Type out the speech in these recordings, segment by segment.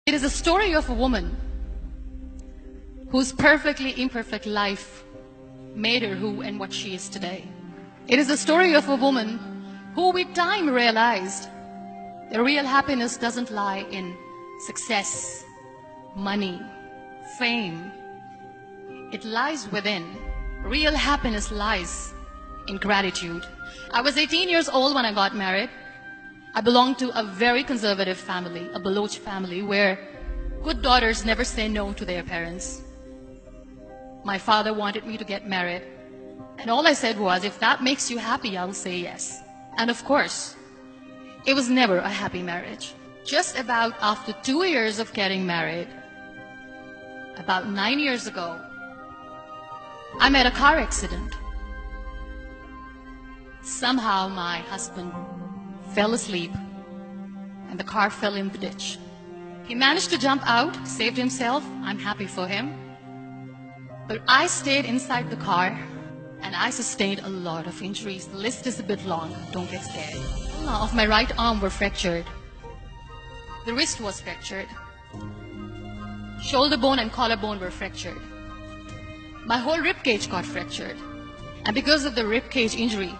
It is a story of a woman whose perfectly imperfect life made her who and what she is today. It is the story of a woman who with time realized the real happiness doesn't lie in success, money, fame. It lies within. Real happiness lies in gratitude. I was 18 years old when I got married. I belonged to a very conservative family, a Baloch family, where good daughters never say no to their parents. My father wanted me to get married, and all I said was, if that makes you happy, I'll say yes. And of course, it was never a happy marriage. Just about after 2 years of getting married, about 9 years ago, I met a car accident. Somehow my husband fell asleep and the car fell in the ditch. He managed to jump out, saved himself. I'm happy for him. But I stayed inside the car and I sustained a lot of injuries. The list is a bit long, don't get scared. Of my right arm were fractured. The wrist was fractured. Shoulder bone and collarbone were fractured. My whole rib cage got fractured. And because of the rib cage injury,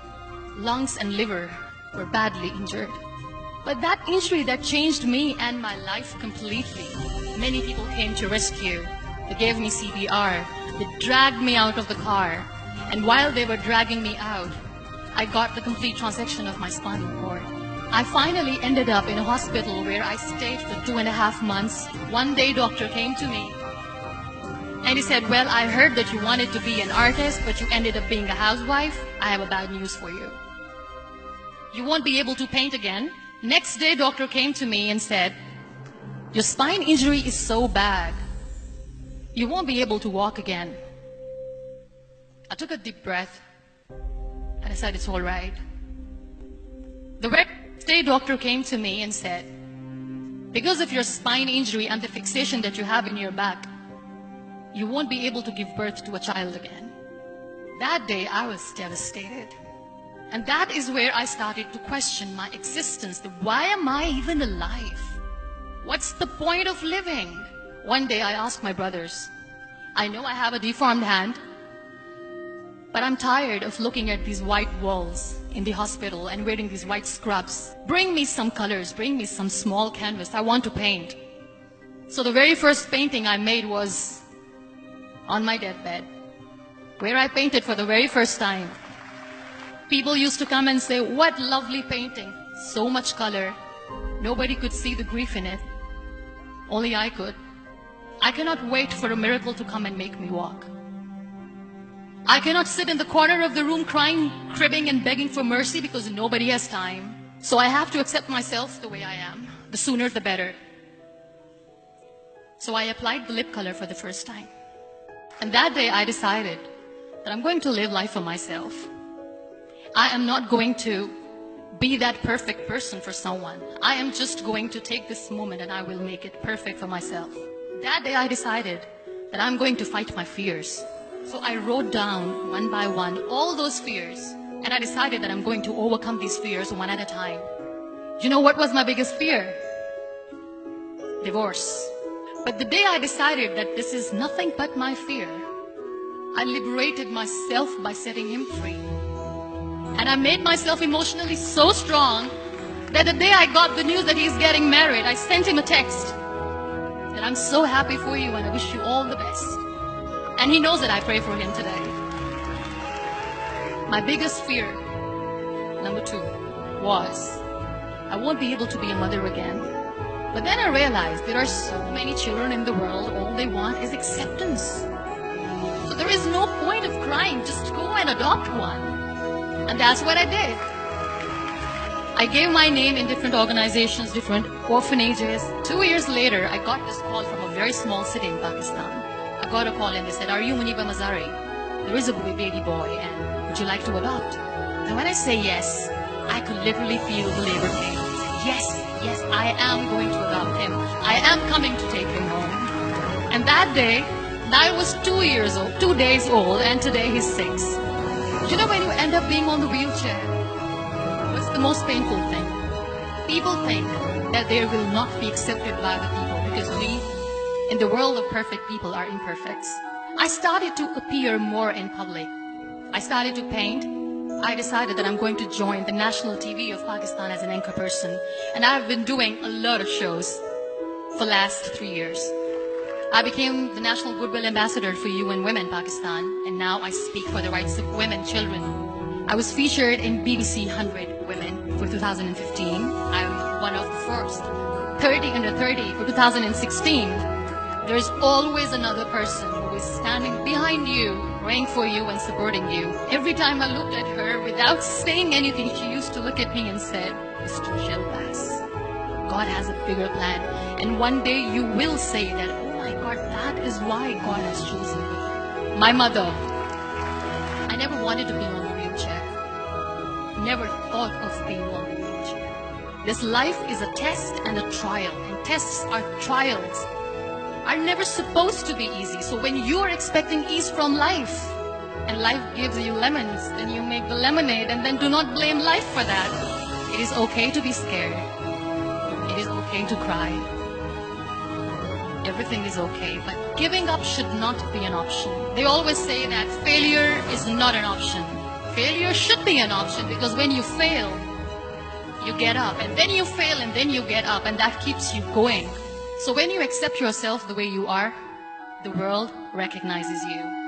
lungs and liver were badly injured. But that injury that changed me and my life completely. Many people came to rescue. They gave me CPR. They dragged me out of the car. And while they were dragging me out, I got the complete transection of my spinal cord. I finally ended up in a hospital where I stayed for 2.5 months. One day doctor came to me and he said, well, I heard that you wanted to be an artist, but you ended up being a housewife. I have a bad news for you. You won't be able to paint again. Next day, doctor came to me and said, your spine injury is so bad, you won't be able to walk again. I took a deep breath and I said, it's all right. The next day, doctor came to me and said, because of your spine injury and the fixation that you have in your back, you won't be able to give birth to a child again. That day, I was devastated. And that is where I started to question my existence. Why am I even alive? What's the point of living? One day I asked my brothers, I know I have a deformed hand, but I'm tired of looking at these white walls in the hospital and wearing these white scrubs. Bring me some colors, bring me some small canvas. I want to paint. So the very first painting I made was on my deathbed, where I painted for the very first time. People used to come and say, what lovely painting, so much color. Nobody could see the grief in it. Only I could. I cannot wait for a miracle to come and make me walk. I cannot sit in the corner of the room crying, cribbing and begging for mercy because nobody has time. So I have to accept myself the way I am. The sooner the better. So I applied the lip color for the first time. And that day I decided that I'm going to live life for myself. I am not going to be that perfect person for someone. I am just going to take this moment and I will make it perfect for myself. That day I decided that I'm going to fight my fears. So I wrote down one by one all those fears and I decided that I'm going to overcome these fears one at a time. You know what was my biggest fear? Divorce. But the day I decided that this is nothing but my fear, I liberated myself by setting him free. And I made myself emotionally so strong that the day I got the news that he's getting married, I sent him a text that I'm so happy for you and I wish you all the best. And he knows that I pray for him today. My biggest fear, number 2, was I won't be able to be a mother again. But then I realized there are so many children in the world, all they want is acceptance. So there is no point of crying, just go and adopt one. And that's what I did. I gave my name in different organizations, different orphanages. 2 years later, I got this call from a very small city in Pakistan. I got a call and they said, are you Muniba Mazari? There is a baby boy and would you like to adopt? And when I say yes, I could literally feel the labor pain. Yes, yes, I am going to adopt him. I am coming to take him home. And that day, I was 2 years old, 2 days old, and today he's 6. You know when you end up being on the wheelchair, what's the most painful thing? People think that they will not be accepted by the people because we In the world of perfect, people are imperfect. I started to appear more in public. I started to paint. I decided that I'm going to join the national TV of Pakistan as an anchor person. And I've been doing a lot of shows for the last 3 years. I became the National Goodwill Ambassador for UN Women Pakistan, and now I speak for the rights of women, children. I was featured in BBC 100 Women for 2015. I'm one of the first 30 under 30 for 2016. There's always another person who is standing behind you, praying for you and supporting you. Every time I looked at her, without saying anything, she used to look at me and said, "Mr. Shelbaz, God has a bigger plan. And one day you will say that, oh my God, that is why God has chosen me." My mother, I never wanted to be on a wheelchair. Never thought of being on a wheelchair. This life is a test and a trial, and tests are trials. Are never supposed to be easy. So when you're expecting ease from life, and life gives you lemons, then you make the lemonade, and then do not blame life for that. It is okay to be scared. It is okay to cry. Everything is okay, but giving up should not be an option. They always say that failure is not an option. Failure should be an option, because when you fail, you get up, and then you fail, and then you get up, and that keeps you going. So when you accept yourself the way you are, the world recognizes you.